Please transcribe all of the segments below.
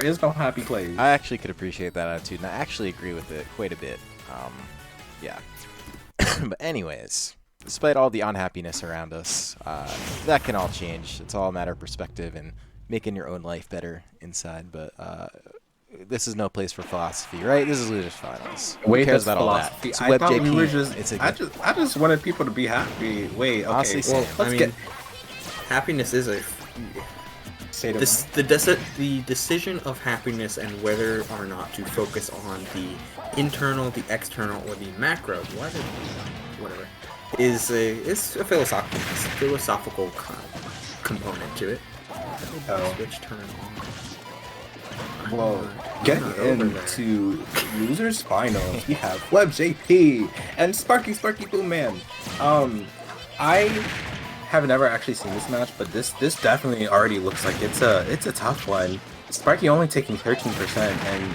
There is no happy plays. I actually could appreciate that attitude, and I actually agree with it quite a bit. Yeah. But anyways, despite all the unhappiness around us, that can all change. It's all a matter of perspective and making your own life better inside. But this is no place for philosophy, right? This is Losers Finals. Who Wait, cares that's about philosophy. all that? It's I thought WebbJP. we were just. It's a I just wanted people to be happy. Wait, okay. Honestly, Well, same. let's get. Happiness is a State of the decision of happiness and whether or not to focus on the internal, the external, or the macro, whatever, is a philosophical component to it. Oh. Switch turn on. Well, getting into Losers Finals, we have WebbJP and Sparky Boom Man. I have never actually seen this match, but this definitely already looks like it's a tough one. Sparky only taking 13%, and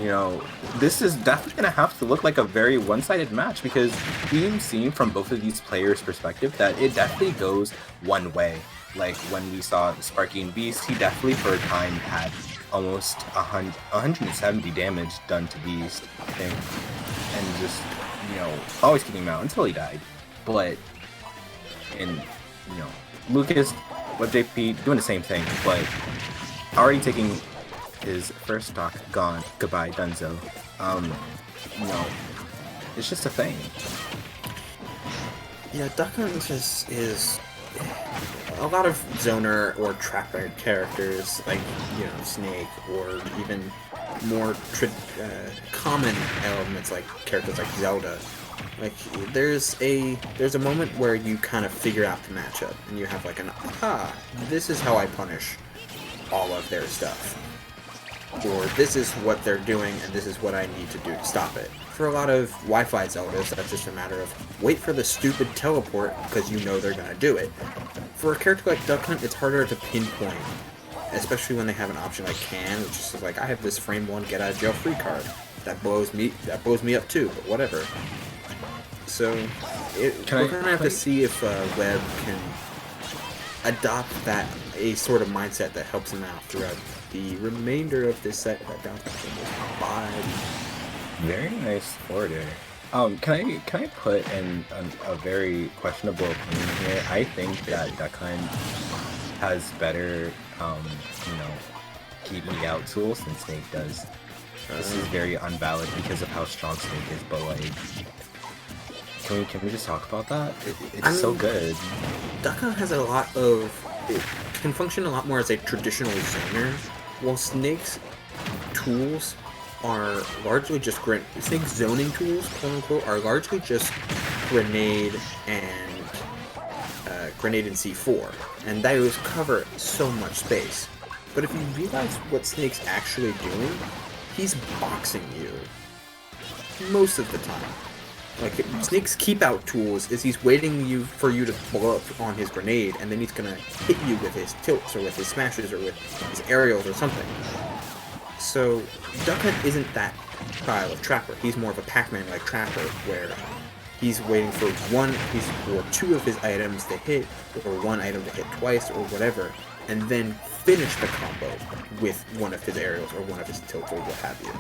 you know, this is definitely gonna have to look like a very one-sided match because we've seen from both of these players' perspective that it definitely goes one way. Like when we saw Sparky and Beast, he definitely for a time had almost 170 damage done to Beast, I think, and just, you know, always keeping him out until he died. But in, you know, Lucas, WebbJP doing the same thing, but already taking his first stock gone. Goodbye, Dunzo. You know, it's just a thing. Yeah, Duck Hunt is a lot of zoner or trapper characters, like, you know, Snake, or even more common elements like characters like Zelda. Like, there's a moment where you kind of figure out the matchup, and you have like an, this is how I punish all of their stuff. Or this is what they're doing, and this is what I need to do to stop it. For a lot of Wi-Fi Zeldas, that's just a matter of wait for the stupid teleport, because you know they're going to do it. For a character like Duck Hunt, it's harder to pinpoint, especially when they have an option like Can, which is like, I have this frame 1 get out of jail free card. That blows me up too, but whatever. So, we're going to have to see if Webb can adopt a sort of mindset that helps him out throughout the remainder of this set. That bounce back almost 5. Very nice order. Can I put in a very questionable opinion here? I think that Duck Hunt has better, you know, keep me out tools than Snake does. This is very unvalid because of how strong Snake is, but like, can we just talk about that? It's so good. Duck Hunt has it can function a lot more as a traditional zoner, while Snake's tools are largely just Snake's zoning tools, quote unquote, are largely just grenade and C4, and those cover so much space. But if you realize what Snake's actually doing, he's boxing you most of the time. Like, Snake's keep out tools is he's waiting for you to blow up on his grenade, and then he's gonna hit you with his tilts or with his smashes or with his aerials or something. So Duck Hunt isn't that style of trapper. He's more of a Pac-Man like trapper, where he's waiting for two of his items to hit, or one item to hit twice, or whatever, and then finish the combo with one of his aerials or one of his tilts or what have you.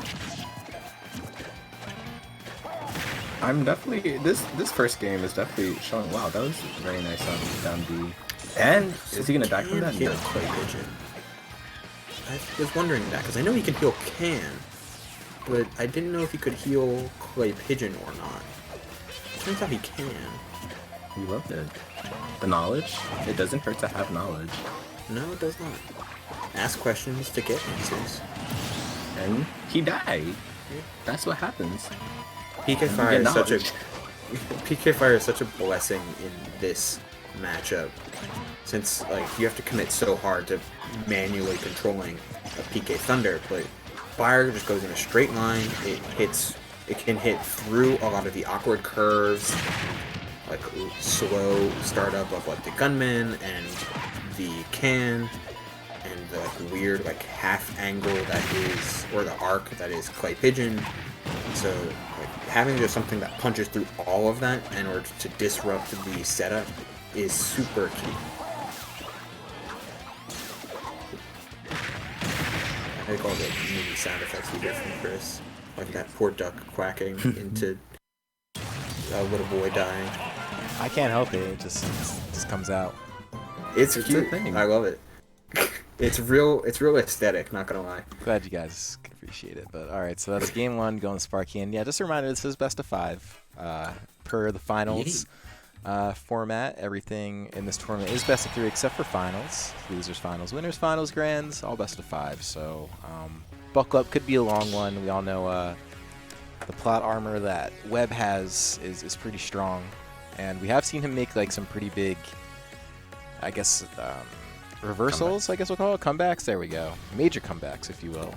I'm definitely this first game is definitely showing. Wow, that was very nice on B. And is he gonna die from that? Heal No. Clay Pigeon. I was wondering that because I know he can heal Can, but I didn't know if he could heal Clay Pigeon or not. Turns out he can. We loved it. The knowledge. It doesn't hurt to have knowledge. No, it does not. Ask questions to get answers. And he died. That's what happens. PK Fire is such a blessing in this matchup, since like you have to commit so hard to manually controlling a PK Thunder, but Fire just goes in a straight line. It can hit through a lot of the awkward curves, like slow startup of like the Gunman and the Can, and the like weird like half angle that is, or the arc that is Clay Pigeon. So like having just something that punches through all of that in order to disrupt the setup is super key. like all the movie sound effects we get from Chris. Like that poor duck quacking into a little boy dying. I can't help it. It just comes out. It's a cute. thing. I love it. It's real aesthetic, not gonna lie. Glad you guys can appreciate it. But alright, so that's game 1 going Sparky. And yeah, just a reminder, this is best of 5. Per the finals format, everything in this tournament is best of 3 except for finals. Losers finals, winners finals, grands, all best of 5. So buckle up, could be a long one. We all know the plot armor that Webb has is pretty strong. And we have seen him make like some pretty big, I guess, reversals, I guess we'll call it. Comebacks, there we go. Major comebacks, if you will.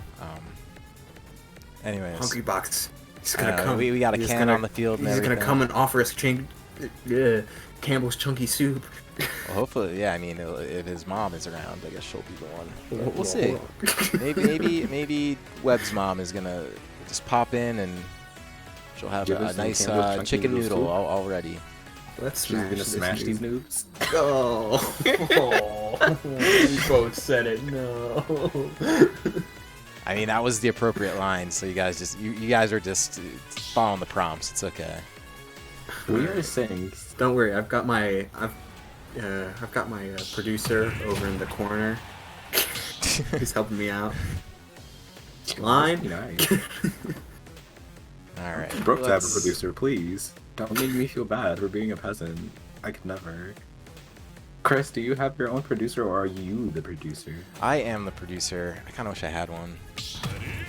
Anyways. Hungry Box. He's gonna come. We got a can on the field and He's everything. gonna come and offer us Campbell's Chunky Soup. Well, hopefully, yeah, I mean, if his mom is around, I guess she'll be the one. We'll see. Maybe Webb's mom is gonna just pop in and she'll have a nice chicken noodle all ready. Let's She's gonna smash these noobs. Oh, we both said it. No. I mean, that was the appropriate line. So you guys you guys are just following the prompts. It's okay. We are saying. Don't worry, I've got my producer over in the corner. He's helping me out. Line. Nice. All right. Broke to have a producer, please. Don't make me feel bad for being a peasant. I could never. Chris, do you have your own producer, or are you the producer? I am the producer. I kind of wish I had one.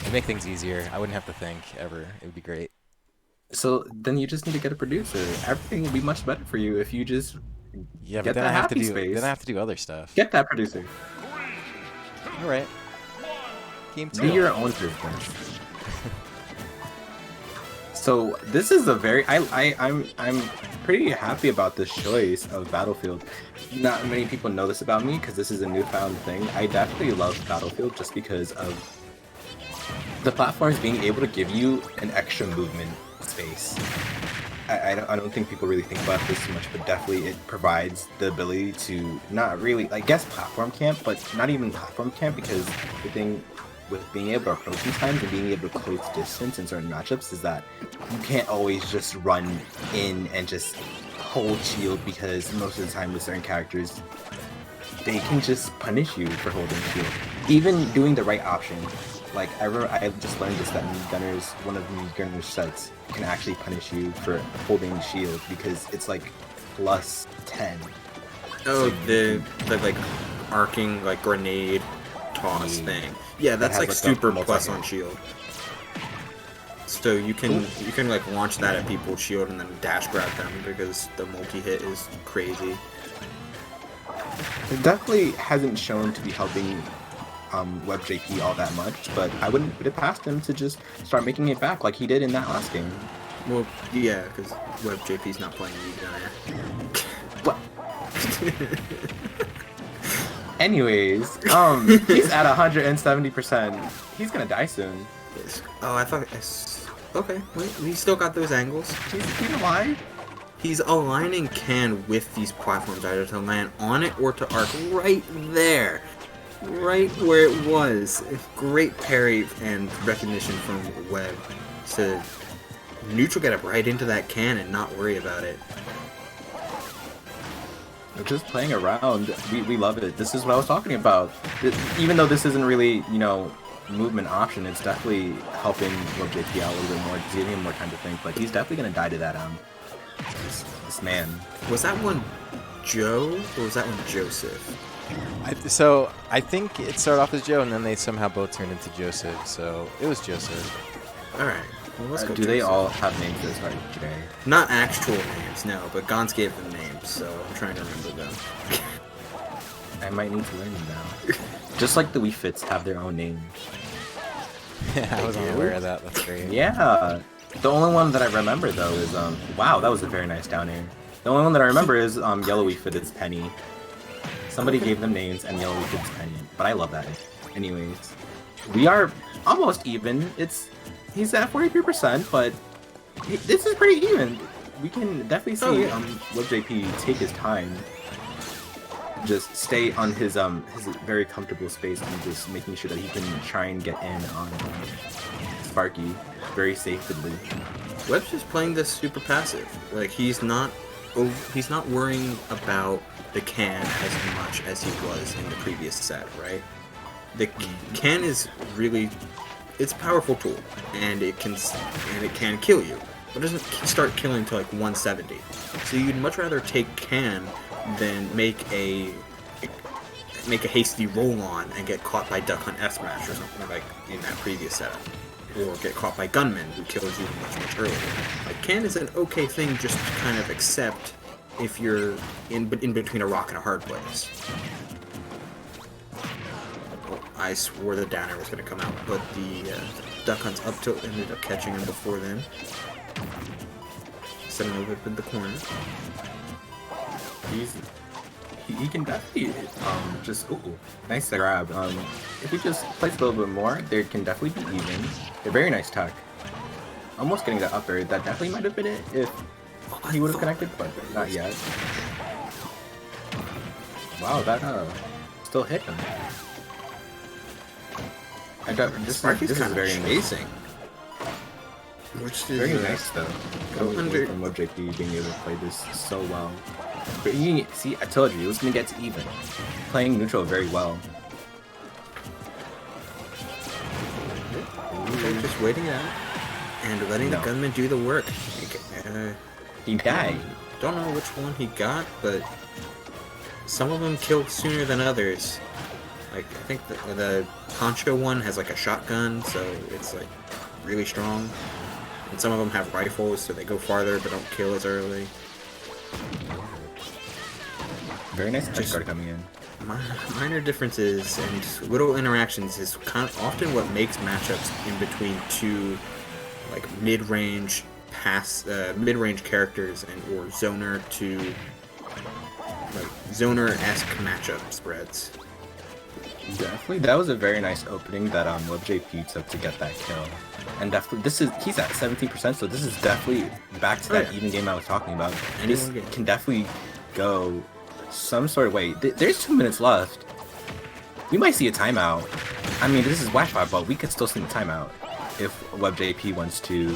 It'd make things easier. I wouldn't have to think ever. It would be great. So then you just need to get a producer. Everything will be much better for you if you just Yeah, get but then that I have to happy do space. then I have to do other stuff. Get that producer. All right. Game 2. Be your own business. So this is a very I'm pretty happy about this choice of Battlefield. Not many people know this about me because this is a newfound thing. I definitely love Battlefield just because of the platforms being able to give you an extra movement space. I don't think people really think about this too much, but definitely it provides the ability to not really, I guess, platform camp, but not even platform camp, because the thing with being able to approach sometimes and being able to close distance in certain matchups is that you can't always just run in and just hold shield, because most of the time with certain characters, they can just punish you for holding shield. Even doing the right option. Like, I just learned this, that gunners, one of the gunner sets can actually punish you for holding shield, because it's like plus 10. Oh, So the like arcing like grenade toss thing. Yeah, that's has, like like, super the plus multi-hit. on shield. So you can like launch that at people's shield and then dash grab them, because the multi-hit is crazy. It definitely hasn't shown to be helping WebbJP all that much, but I wouldn't put it past him to just start making it back like he did in that last game. Well, yeah, because WebbJP's not playing you gunner. What? Anyways, he's at 170%. He's gonna die soon. Oh, I thought. Okay, wait, we still got those angles. He's alive. He's aligning can with these platforms, either to land on it or to arc right there. Right where it was. Great parry and recognition from Webb to neutral get up right into that can and not worry about it. Just playing around, we love it. This is what I was talking about. Even though this isn't really, you know, movement option, it's definitely helping WebbJP out a little bit more, giving him more time to think. But he's definitely gonna die to that this man. Was that one Joe or was that one Joseph? So I think it started off as Joe, and then they somehow both turned into Joseph. So it was Joseph. All right. Well, let's go Do they Joseph. all have names this hard today? Not actual names, no, but Gons gave them names, so I'm trying to remember them. I might need to learn them now. Just like the Wii Fits have their own name. I wasn't aware of that. That's great. Yeah. The only one that I remember though is wow, that was a very nice down air. The only one that I remember is Yellow Wii Fit is Penny. Somebody gave them names and Yellow Wii Fit is Penny, but I love that. Anyways, we are almost even. He's at 43%, but this is pretty even. We can definitely see WebbJP take his time. just stay on his very comfortable space and just making sure that he can try and get in on Sparky very safely. Webb's just playing this super passive. Like he's not worrying about the can as much as he was in the previous set, right? The can is really, it's a powerful tool, and it can kill you, but it doesn't start killing to like 170. So you'd much rather take can than make a hasty roll on and get caught by Duck Hunt F Smash or something like in that previous setup. Or get caught by Gunman, who kills you much earlier. Like, can is an okay thing just to kind of accept if you're in between a rock and a hard place. Oh, I swore the downer was going to come out, but the Duck Hunt's up tilt ended up catching him before then. Setting a whip in the corner. He can definitely just nice grab. If he just plays a little bit more, there can definitely be even. A very nice tuck. Almost getting the upper. That definitely might have been it if he would have connected, but not yet. Wow, that still hit him. This is very amazing. Which is very nice though. From WebbJP being able to play this so well. But see, I told you it was gonna get to even. Playing neutral very well. Just waiting out and letting the gunman do the work. He died. Don't know which one he got, but some of them kill sooner than others. Like I think the Poncho one has like a shotgun, so it's like really strong. And some of them have rifles, so they go farther but don't kill as early. Very nice touch guard coming in. Minor differences and little interactions is kind of often what makes matchups in between two like mid-range characters and or zoner to like zoner-esque matchup spreads. Definitely, that was a very nice opening that WebbJP took to get that kill. And definitely, he's at 17%, so this is definitely back to that even game I was talking about. And this can definitely go some sort of way. There's 2 minutes left. We might see a timeout. I mean, this is Wi-Fi, but we could still see the timeout if WebbJP wants to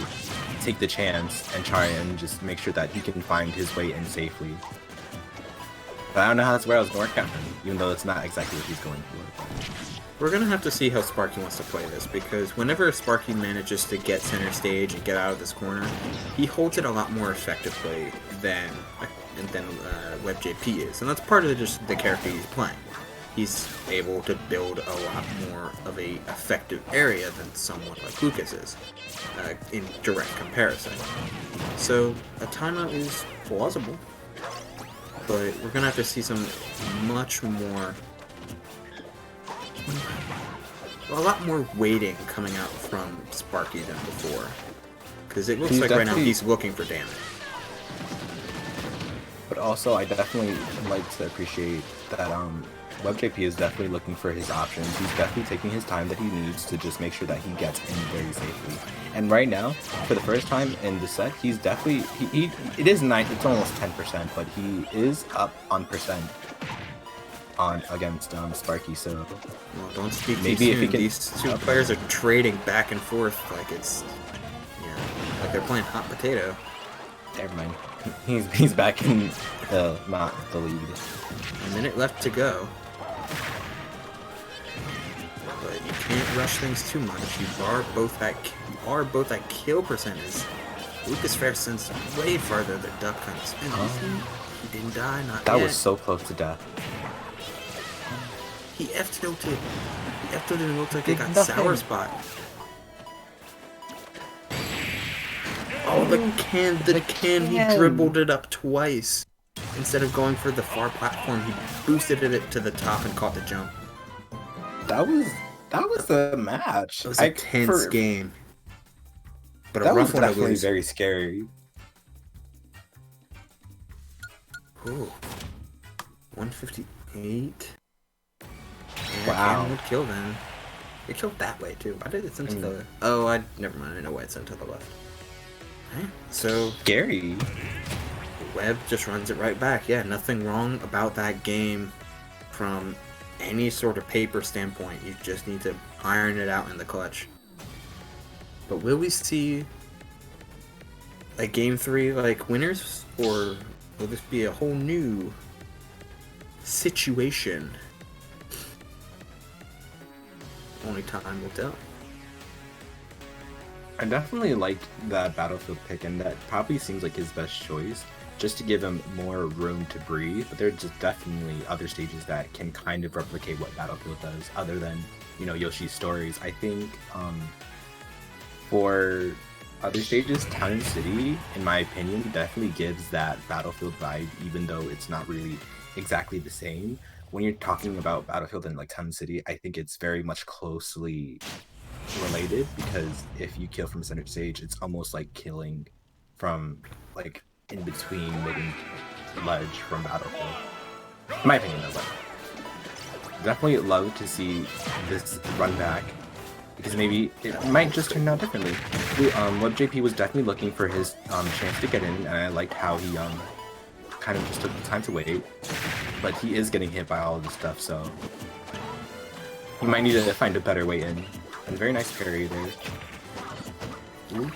take the chance and try and just make sure that he can find his way in safely. But I don't know how that's where I was going to work out, even though it's not exactly what he's going for. We're going to have to see how Sparky wants to play this, because whenever Sparky manages to get center stage and get out of this corner, he holds it a lot more effectively than WebbJP is. And that's part of just the character he's playing. He's able to build a lot more of a effective area than someone like Lucas is, in direct comparison. So a timeout is plausible, but we're going to have to see some much more... a lot more waiting coming out from Sparky than before. Because it looks like right now he's looking for damage. But also, I definitely like to appreciate that WebbJP is definitely looking for his options. He's definitely taking his time that he needs to just make sure that he gets in very safely. And right now, for the first time in the set, he's definitely... it is 9, it's almost 10%, but he is up on percent against Sparky, so... Well, don't speak maybe if he can... These two players are trading back and forth like it's... yeah, like they're playing hot potato. Never mind. He's back in the lead. A minute left to go. But you can't rush things too much. You are both at kill percentage. Lucas Fair sends way farther than Duck Hunt. And he didn't die, not yet. That was so close to death. He F-tilted. He F-tilted and looked like he got sour spot. Oh, the can, he dribbled it up twice. Instead of going for the far platform, he boosted it to the top and caught the jump. That was the match. It was a tense game. But that was definitely very scary. Ooh. 158. Yeah, wow. Can would kill then. It killed that way too. Why did it send to the... Oh, never mind. I know why it sent to the left. Okay. So... Scary. Webb just runs it right back. Yeah, nothing wrong about that game from any sort of paper standpoint. You just need to iron it out in the clutch. But will we see like game 3 like winners, or will this be a whole new situation? Only time will tell. I definitely liked that Battlefield pick, and that probably seems like his best choice, just to give him more room to breathe. But there's just definitely other stages that can kind of replicate what Battlefield does, other than, you know, Yoshi's Stories. I think for other stages, Town and City, in my opinion, definitely gives that Battlefield vibe, even though it's not really exactly the same. When you're talking about Battlefield and like Town and City, I think it's very much closely related, because if you kill from center stage, it's almost like killing from like in between mid and ledge from Battlefield. In my opinion, though, but definitely love to see this run back, because maybe it might just turn out differently. WebbJP was definitely looking for his chance to get in, and I liked how he kind of just took the time to wait. But he is getting hit by all of this stuff, so he might need to find a better way in. And very nice parry there. Ooh.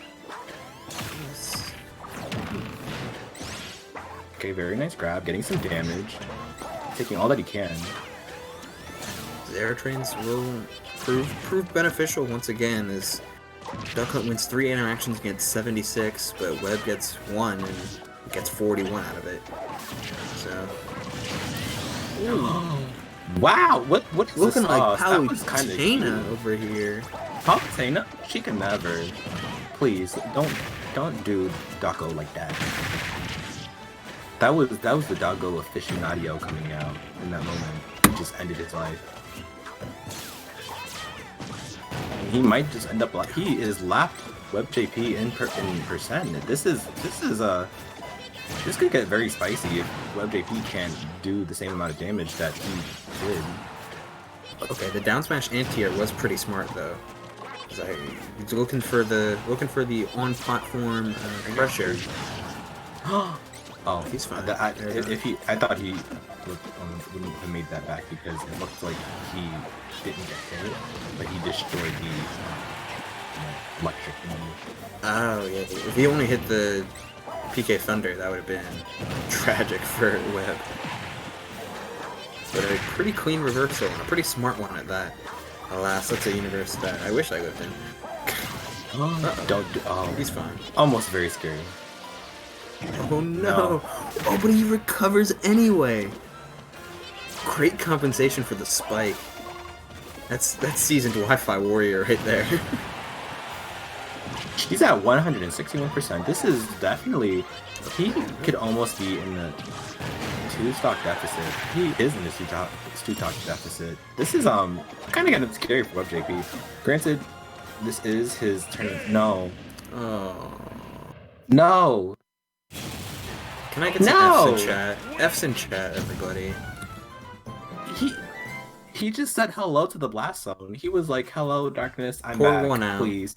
Yes. Okay, very nice grab, getting some damage, taking all that he can. The air trains will prove beneficial once again, as Duck Hunt wins 3 interactions against 76, but Webb gets 1 and gets 41 out of it. So. Wow, what is looking this like sauce? That was kinda Palutena cute. over here. Palutena? She can never. Please don't do Doggo like that. That was the Doggo aficionado coming out in that moment. He just ended his life. He might just end up like he is lapped WebbJP in percent. This could get very spicy if WebbJP can't do the same amount of damage that he did. Okay, the down smash anti-air was pretty smart though. He's looking for the on platform pressure. Oh, he's fine. I thought he wouldn't have made that back, because it looked like he didn't get hit, but he destroyed the electric move. Oh yeah, if he only hit the PK Thunder, that would have been tragic for Webb. But a pretty clean reversal, and a pretty smart one at that. Alas, that's a universe that I wish I lived in. Oh, He's fine. Almost very scary. Oh no! Oh, but he recovers anyway! Great compensation for the spike. That's seasoned Wi-Fi warrior right there. He's at 161%. This is definitely... He could almost be in the 2-stock deficit. He is in the 2-stock deficit. This is kind of getting scary for WebbJP. Granted, this is his turn. No. Oh. No! Can I get some F's in chat? F's in chat, everybody. He just said hello to the blast zone. He was like, "Hello, darkness, I'm Pour back. one out. Please."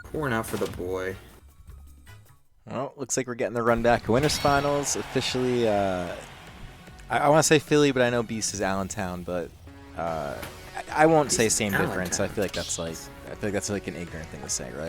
Pouring out for the boy. Well, looks like we're getting the run back to winners finals officially. I want to say Philly, but I know Beast is Allentown, but I won't say same difference. I feel like that's like an ignorant thing to say, right?